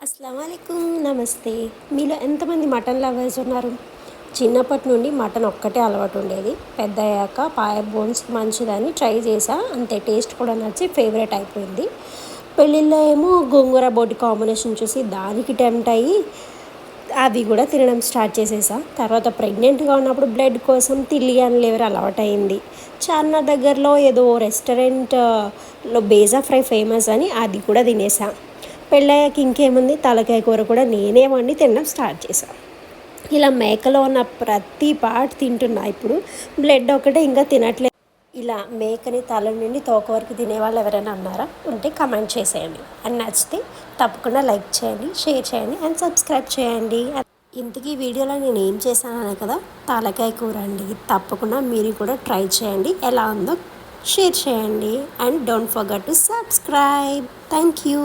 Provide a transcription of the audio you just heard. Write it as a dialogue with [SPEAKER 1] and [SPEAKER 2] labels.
[SPEAKER 1] అస్సలాముఅలైకుం నమస్తే. మీలో ఎంతమంది మటన్ లవర్స్ ఉన్నారు? చిన్నప్పటి నుండి మటన్ ఒక్కటే అలవాటు ఉండేది. పెద్దయ్యాక పాయ బోన్స్ మంచిదని ట్రై చేసా, అంతే టేస్ట్ కూడా నచ్చి ఫేవరెట్ అయిపోయింది. పెళ్ళిళ్ళలో ఏమో గోంగూర బోటి కాంబినేషన్ చూసి దానికి టెంప్ట్ అయ్యి అవి కూడా తినడం స్టార్ట్ చేసేసా. తర్వాత ప్రెగ్నెంట్గా ఉన్నప్పుడు బ్లడ్ కోసం తిల్లియన్ లివర్ అలవాటైంది. చార్మినార్ దగ్గరలో ఏదో రెస్టారెంట్లో బేజా ఫ్రై ఫేమస్ అని అది కూడా తినేసా. పెళ్ళయ్యాక ఇంకేముంది, తలకాయ కూర కూడా నేనే వండి తినడం స్టార్ట్ చేశాను. ఇలా మేకలో ఉన్న ప్రతి పార్ట్ తింటున్నా. ఇప్పుడు బ్లడ్ ఒకటే ఇంకా తినట్లేదు. ఇలా మేకని తల నుండి తోక వరకు తినేవాళ్ళు ఎవరైనా అన్నారా? ఉంటే కమెంట్ చేసేయండి. అండ్ నచ్చితే తప్పకుండా లైక్ చేయండి, షేర్ చేయండి అండ్ సబ్స్క్రైబ్ చేయండి. ఇంతకీ వీడియోలో నేను ఏం చేశాననే కదా, తలకాయ కూర అండి. తప్పకుండా మీరు కూడా ట్రై చేయండి, ఎలా ఉందో షేర్ చేయండి and don't forget to subscribe. Thank you.